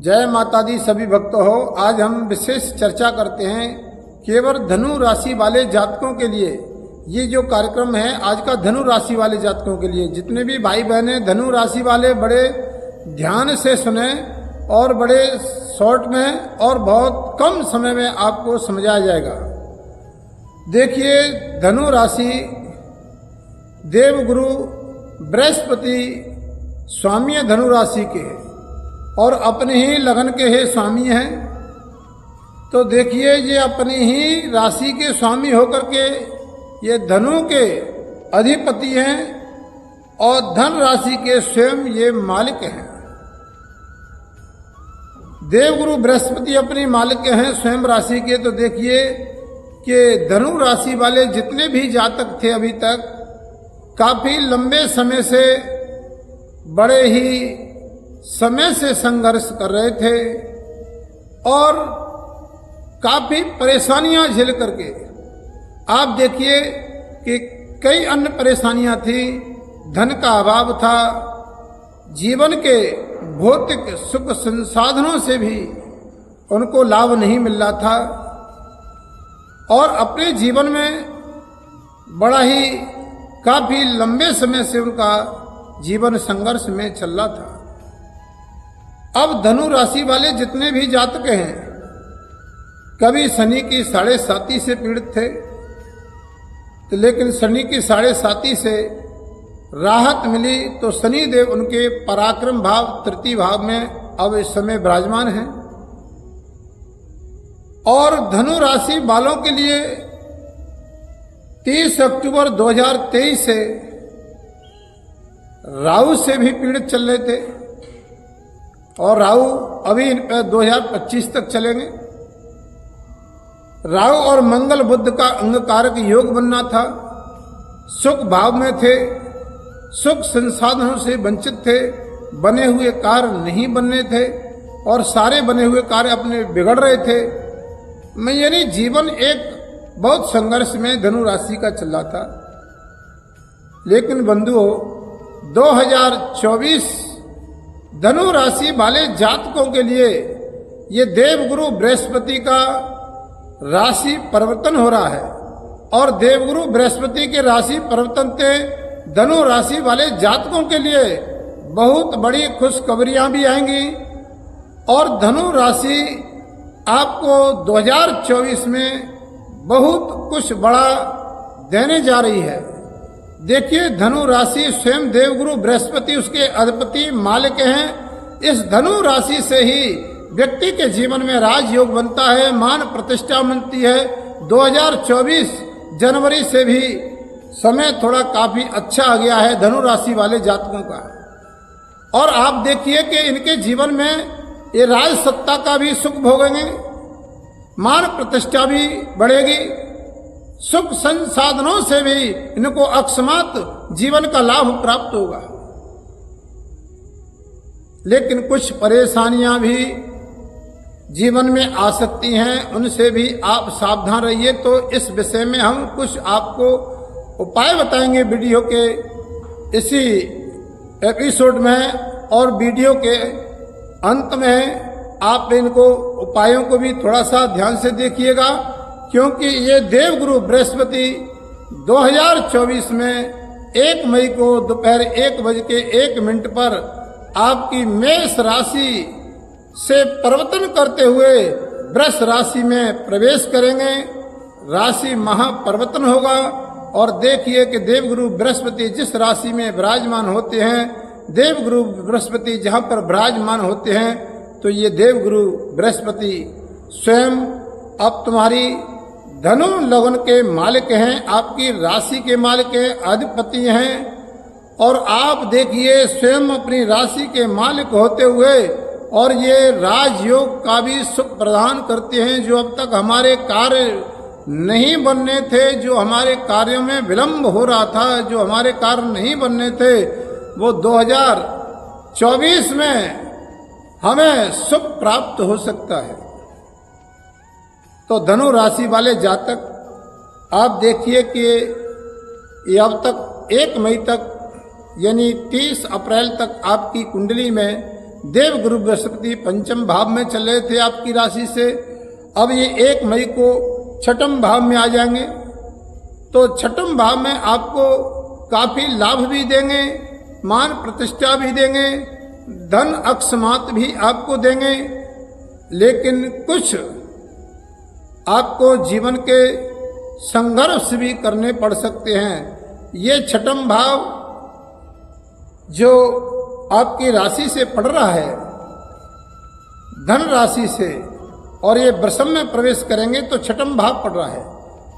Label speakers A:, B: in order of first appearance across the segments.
A: जय माता दी सभी भक्तों हो। आज हम विशेष चर्चा करते हैं केवल धनु राशि वाले जातकों के लिए। ये जो कार्यक्रम है आज का धनु राशि वाले जातकों के लिए। जितने भी भाई बहने धनु राशि वाले बड़े ध्यान से सुने और बड़े शॉर्ट में और बहुत कम समय में आपको समझाया जाएगा। देखिए, धनु राशि देवगुरु बृहस्पति स्वामी धनु राशि के और अपने ही लगन के ही स्वामी हैं। तो देखिए, ये अपनी ही राशि के स्वामी होकर के ये धनु के अधिपति हैं और धन राशि के स्वयं ये मालिक हैं। देवगुरु बृहस्पति अपने मालिक हैं स्वयं राशि के। तो देखिए कि धनु राशि वाले जितने भी जातक थे अभी तक काफी लंबे समय से बड़े ही समय से संघर्ष कर रहे थे और काफी परेशानियां झेल करके आप देखिए कि कई अन्य परेशानियां थी। धन का अभाव था, जीवन के भौतिक सुख संसाधनों से भी उनको लाभ नहीं मिल रहा था और अपने जीवन में बड़ा ही काफी लंबे समय से उनका जीवन संघर्ष में चल रहा था। अब धनु राशि वाले जितने भी जातक हैं कभी शनि की 7.5 से पीड़ित थे, तो लेकिन शनि की 7.5 से राहत मिली तो शनि देव उनके पराक्रम भाव तृतीय भाव में अब इस समय विराजमान हैं। और धनु राशि वालों के लिए 30 अक्टूबर 2023 से राहु से भी पीड़ित चल रहे थे और राहु अभी 2025 तक चलेंगे। राहु और मंगल बुध का अंगकारक योग बनना था। सुख भाव में थे, सुख संसाधनों से वंचित थे, बने हुए कार्य नहीं बनने थे और सारे बने हुए कार्य अपने बिगड़ रहे थे। मैं यानी जीवन एक बहुत संघर्ष में धनु राशि का चल रहा था। लेकिन बंधुओं, 2024 धनु राशि वाले जातकों के लिए ये देवगुरु बृहस्पति का राशि परिवर्तन हो रहा है और देवगुरु बृहस्पति के राशि परिवर्तन से धनु राशि वाले जातकों के लिए बहुत बड़ी खुशखबरियां भी आएंगी और धनु राशि आपको 2024 में बहुत कुछ बड़ा देने जा रही है। देखिए, धनु राशि स्वयं देवगुरु बृहस्पति उसके अधिपति मालिक हैं। इस धनु राशि से ही व्यक्ति के जीवन में राजयोग बनता है, मान प्रतिष्ठा बनती है। 2024 जनवरी से भी समय थोड़ा काफी अच्छा आ गया है धनु राशि वाले जातकों का। और आप देखिए कि इनके जीवन में ये राज सत्ता का भी सुख भोगेंगे, मान प्रतिष्ठा भी बढ़ेगी, सुख संसाधनों से भी इनको अकस्मात जीवन का लाभ प्राप्त होगा। लेकिन कुछ परेशानियां भी जीवन में आ सकती हैं, उनसे भी आप सावधान रहिए। तो इस विषय में हम कुछ आपको उपाय बताएंगे वीडियो के इसी एपिसोड में और वीडियो के अंत में आप इनको उपायों को भी थोड़ा सा ध्यान से देखिएगा, क्योंकि ये देवगुरु बृहस्पति 2024 में 1 मई को दोपहर 1:01 पर आपकी मेष राशि से परिवर्तन करते हुए वृष राशि में प्रवेश करेंगे। राशि महापरिवर्तन होगा और देखिए कि देवगुरु बृहस्पति जिस राशि में विराजमान होते हैं, देवगुरु बृहस्पति जहां पर विराजमान होते हैं, तो ये देवगुरु बृहस्पति स्वयं अब तुम्हारी धनु लगन के मालिक हैं, आपकी राशि के मालिक हैं, अधिपति हैं। और आप देखिए स्वयं अपनी राशि के मालिक होते हुए और ये राजयोग का भी सुख प्रदान करते हैं। जो अब तक हमारे कार्य नहीं बनने थे, जो हमारे कार्यों में विलंब हो रहा था, जो हमारे कार्य नहीं बनने थे, वो 2024 में हमें सुख प्राप्त हो सकता है। तो धनु राशि वाले जातक आप देखिए कि ये अब तक 1 मई तक यानी 30 अप्रैल तक आपकी कुंडली में देव गुरु बृहस्पति पंचम भाव में चल रहे थे आपकी राशि से, अब ये 1 मई को छठम भाव में आ जाएंगे। तो छठम भाव में आपको काफी लाभ भी देंगे, मान प्रतिष्ठा भी देंगे, धन अकस्मात भी आपको देंगे, लेकिन कुछ आपको जीवन के संघर्ष भी करने पड़ सकते हैं। ये छठम भाव जो आपकी राशि से पड़ रहा है, धन राशि से, और ये वृषभ में प्रवेश करेंगे तो छठम भाव पड़ रहा है।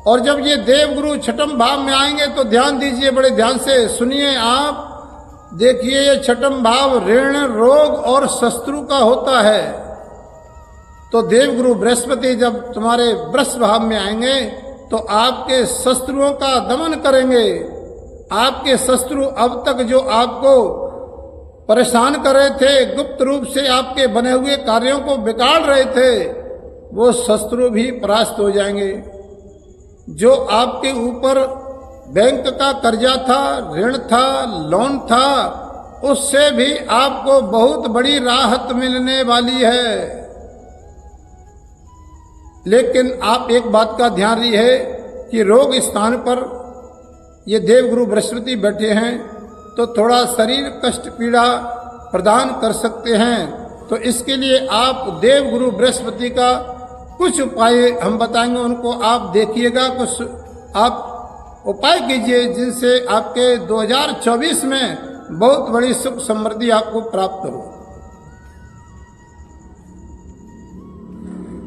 A: और जब ये देवगुरु छठम भाव में आएंगे तो ध्यान दीजिए, बड़े ध्यान से सुनिए आप। देखिए ये छठम भाव ऋण, रोग और शत्रु का होता है। तो देवगुरु बृहस्पति जब तुम्हारे वृष भाव में आएंगे तो आपके शत्रुओं का दमन करेंगे। आपके शत्रु अब तक जो आपको परेशान कर रहे थे, गुप्त रूप से आपके बने हुए कार्यों को बिगाड़ रहे थे, वो शत्रु भी परास्त हो जाएंगे। जो आपके ऊपर बैंक का कर्जा था, ऋण था, लोन था, उससे भी आपको बहुत बड़ी राहत मिलने वाली है। लेकिन आप एक बात का ध्यान रखिए कि रोग स्थान पर ये देवगुरु बृहस्पति बैठे हैं तो थोड़ा शरीर कष्ट पीड़ा प्रदान कर सकते हैं। तो इसके लिए आप देवगुरु बृहस्पति का कुछ उपाय हम बताएंगे, उनको आप देखिएगा, कुछ आप उपाय कीजिए जिनसे आपके 2024 में बहुत बड़ी सुख समृद्धि आपको प्राप्त हो।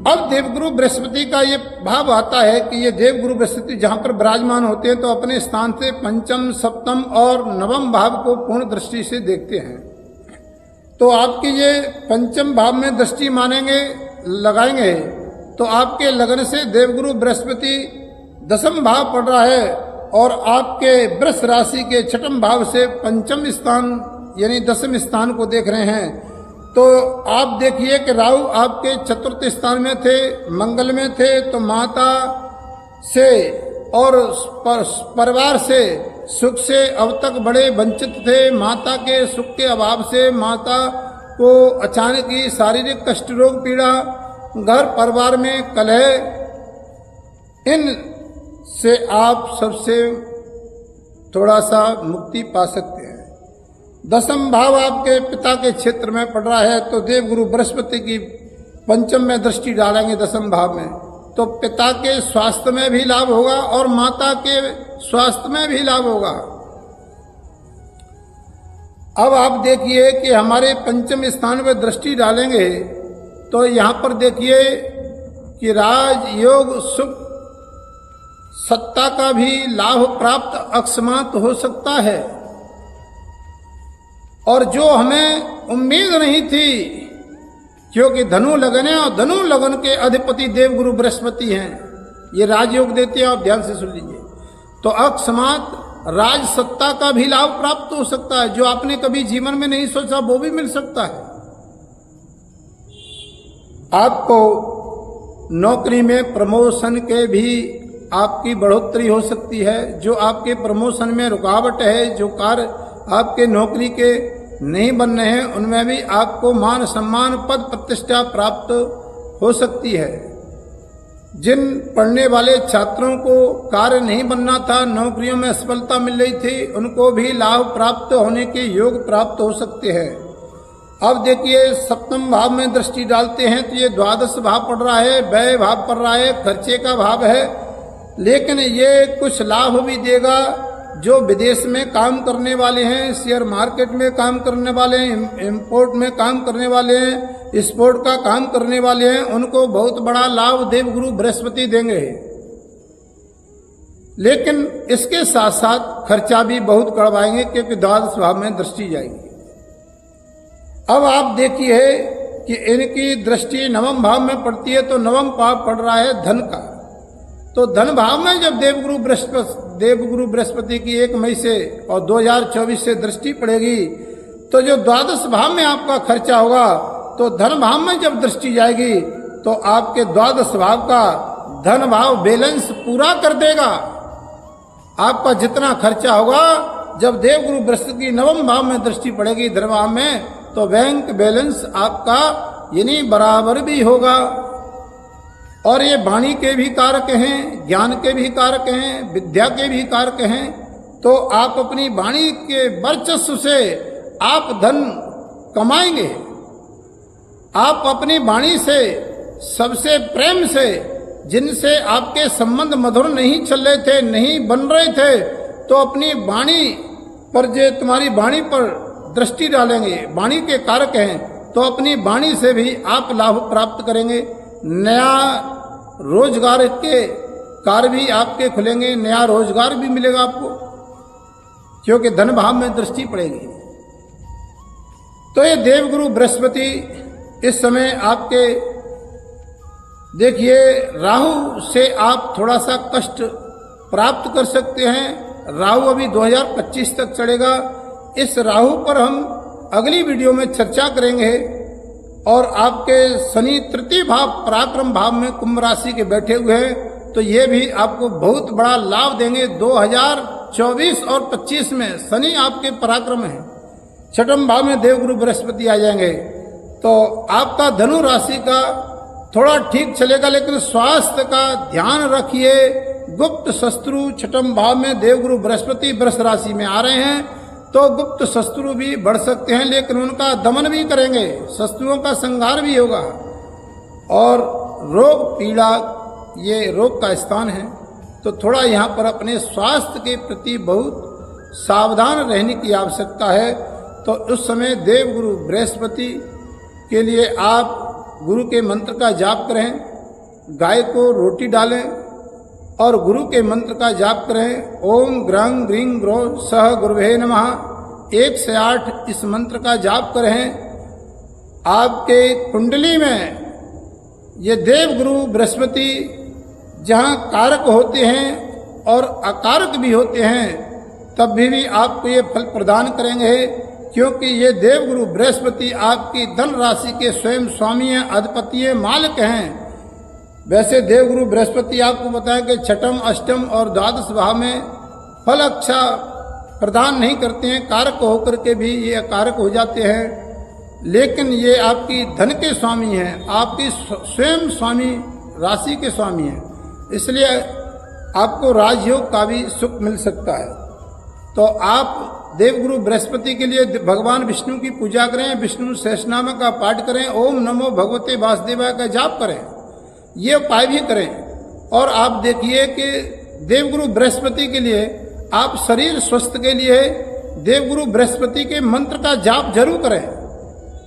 A: अब देवगुरु बृहस्पति का ये भाव आता है कि ये देवगुरु बृहस्पति जहां पर विराजमान होते हैं तो अपने स्थान से पंचम, सप्तम और नवम भाव को पूर्ण दृष्टि से देखते हैं। तो आपकी ये पंचम भाव में दृष्टि मानेंगे, लगाएंगे, तो आपके लगन से देवगुरु बृहस्पति दसम भाव पड़ रहा है और आपके वृष राशि के छठम भाव से पंचम स्थान यानी दसम स्थान को देख रहे हैं। तो आप देखिए कि राहु आपके चतुर्थ स्थान में थे, मंगल में थे, तो माता से और परिवार से सुख से अब तक बड़े वंचित थे। माता के सुख के अभाव से माता को अचानक ही शारीरिक कष्ट, रोग, पीड़ा, घर परिवार में कलह, इन से आप सबसे थोड़ा सा मुक्ति पा सकते हैं। दसम भाव आपके पिता के क्षेत्र में पड़ रहा है तो देवगुरु बृहस्पति की पंचम में दृष्टि डालेंगे दसम भाव में, तो पिता के स्वास्थ्य में भी लाभ होगा और माता के स्वास्थ्य में भी लाभ होगा। अब आप देखिए कि हमारे पंचम स्थान में दृष्टि डालेंगे तो यहां पर देखिए कि राजयोग, सुख, सत्ता का भी लाभ प्राप्त अकस्मात हो सकता है। और जो हमें उम्मीद नहीं थी, क्योंकि धनु लगन है और धनु लगन के अधिपति देवगुरु बृहस्पति हैं, ये राजयोग देते हैं, आप ध्यान से सुन लीजिए। तो अकस्मात राज सत्ता का भी लाभ प्राप्त हो सकता है, जो आपने कभी जीवन में नहीं सोचा वो भी मिल सकता है। आपको नौकरी में प्रमोशन के भी आपकी बढ़ोतरी हो सकती है। जो आपके प्रमोशन में रुकावट है, जो कार्य आपके नौकरी के नहीं बन रहे हैं, उनमें भी आपको मान सम्मान, पद प्रतिष्ठा प्राप्त हो सकती है। जिन पढ़ने वाले छात्रों को कार्य नहीं बनना था, नौकरियों में असफलता मिल रही थी, उनको भी लाभ प्राप्त होने के योग प्राप्त हो सकते हैं। अब देखिए सप्तम भाव में दृष्टि डालते हैं तो ये द्वादश भाव पड़ रहा है, व्यय भाव पड़ रहा है, खर्चे का भाव है, लेकिन ये कुछ लाभ भी देगा। जो विदेश में काम करने वाले हैं, शेयर मार्केट में काम करने वाले हैं, इंपोर्ट में काम करने वाले हैं, एक्सपोर्ट का काम करने वाले हैं, उनको बहुत बड़ा लाभ देवगुरु बृहस्पति देंगे। लेकिन इसके साथ साथ खर्चा भी बहुत करवाएंगे क्योंकि द्वादश भाव में दृष्टि जाएगी। अब आप देखिए कि इनकी दृष्टि नवम भाव में पड़ती है तो नवम भाव पड़ रहा है धन का। तो धन भाव में जब देवगुरु बृहस्पति की 1 मई से और 2024 से दृष्टि पड़ेगी तो जो द्वादश भाव में आपका खर्चा होगा, तो धन भाव में जब दृष्टि जाएगी तो आपके द्वादश भाव का धन भाव बैलेंस पूरा कर देगा। आपका जितना खर्चा होगा, जब देवगुरु बृहस्पति की नवम भाव में दृष्टि पड़ेगी धन भाव में, तो बैंक बैलेंस आपका यानी बराबर भी होगा। और ये वाणी के भी कारक हैं, ज्ञान के भी कारक हैं, विद्या के भी कारक हैं। तो आप अपनी वाणी के वर्चस्व से आप धन कमाएंगे। आप अपनी वाणी से सबसे प्रेम से, जिनसे आपके संबंध मधुर नहीं चल रहे थे, नहीं बन रहे थे, तो अपनी वाणी पर जो तुम्हारी वाणी पर दृष्टि डालेंगे, वाणी के कारक हैं, तो अपनी वाणी से भी आप लाभ प्राप्त करेंगे। नया रोजगार के कार्य भी आपके खुलेंगे, नया रोजगार भी मिलेगा आपको, क्योंकि धन भाव में दृष्टि पड़ेगी। तो ये देवगुरु बृहस्पति इस समय आपके देखिए राहु से आप थोड़ा सा कष्ट प्राप्त कर सकते हैं। राहु अभी 2025 तक चलेगा। इस राहु पर हम अगली वीडियो में चर्चा करेंगे। और आपके शनि तृतीय भाव पराक्रम भाव में कुंभ राशि के बैठे हुए हैं, तो ये भी आपको बहुत बड़ा लाभ देंगे। 2024 और 25 में शनि आपके पराक्रम है, छठम भाव में देवगुरु बृहस्पति आ जाएंगे। तो आपका धनु राशि का थोड़ा ठीक चलेगा, लेकिन स्वास्थ्य का ध्यान रखिए। गुप्त शत्रु छठम भाव में देवगुरु बृहस्पति वृष राशि में आ रहे हैं, तो गुप्त शत्रु भी बढ़ सकते हैं, लेकिन उनका दमन भी करेंगे, शत्रुओं का संहार भी होगा। और रोग पीड़ा, ये रोग का स्थान है, तो थोड़ा यहाँ पर अपने स्वास्थ्य के प्रति बहुत सावधान रहने की आवश्यकता है। तो उस समय देवगुरु बृहस्पति के लिए आप गुरु के मंत्र का जाप करें, गाय को रोटी डालें और गुरु के मंत्र का जाप करें। ओम ग्रंग ग्रीं ग्रो सह गुरुवे नमः 1 से 8 इस मंत्र का जाप करें। आपके कुंडली में ये देवगुरु बृहस्पति जहाँ कारक होते हैं और अकारक भी होते हैं, तब भी आपको ये फल प्रदान करेंगे, क्योंकि ये देवगुरु बृहस्पति आपकी धन राशि के स्वयं स्वामी हैं, अधिपति हैं, मालिक हैं। वैसे देवगुरु बृहस्पति आपको बताएं कि छठम, अष्टम और द्वादश भाव में फल अच्छा प्रदान नहीं करते हैं, कारक होकर के भी ये अकारक हो जाते हैं। लेकिन ये आपकी धन के स्वामी हैं, आपकी स्वयं स्वामी राशि के स्वामी हैं, इसलिए आपको राजयोग का भी सुख मिल सकता है। तो आप देवगुरु बृहस्पति के लिए भगवान विष्णु की पूजा करें, विष्णु सहस्रनाम का पाठ करें, ओम नमो भगवते वासुदेवाय का जाप करें, ये उपाय भी करें। और आप देखिए कि देवगुरु बृहस्पति के लिए आप शरीर स्वस्थ के लिए देवगुरु बृहस्पति के मंत्र का जाप जरूर करें,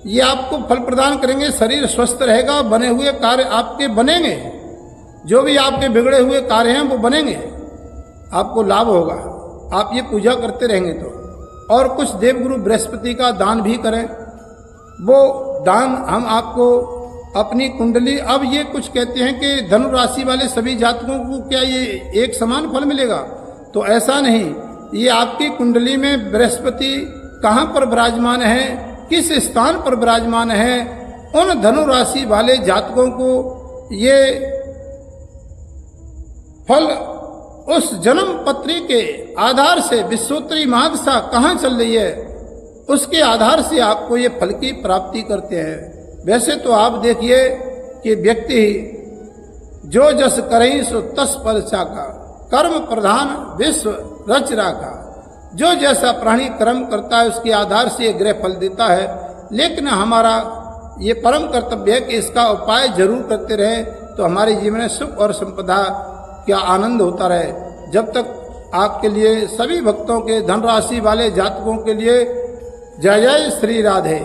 A: ये आपको फल प्रदान करेंगे। शरीर स्वस्थ रहेगा, बने हुए कार्य आपके बनेंगे, जो भी आपके बिगड़े हुए कार्य हैं वो बनेंगे, आपको लाभ होगा, आप ये पूजा करते रहेंगे तो। और कुछ देवगुरु बृहस्पति का दान भी करें, वो दान हम आपको अपनी कुंडली, अब ये कुछ कहते हैं कि धनु राशि वाले सभी जातकों को क्या ये एक समान फल मिलेगा, तो ऐसा नहीं। ये आपकी कुंडली में बृहस्पति कहाँ पर विराजमान है, किस स्थान पर विराजमान है, उन धनु राशि वाले जातकों को ये फल उस जन्म पत्री के आधार से विश्वोत्तरी महादशा कहाँ चल रही है, उसके आधार से आपको ये फल की प्राप्ति करते हैं। वैसे तो आप देखिए कि व्यक्ति जो जस करें सो तस पर चाका, कर्म प्रधान विश्व रच राखा। जो जैसा प्राणी कर्म करता है उसके आधार से ये ग्रह फल देता है। लेकिन हमारा ये परम कर्तव्य है कि इसका उपाय जरूर करते रहे, तो हमारे जीवन में सुख और संपदा क्या आनंद होता रहे। जब तक आपके लिए सभी भक्तों के धनराशि वाले जातकों के लिए जय जय श्री राधे।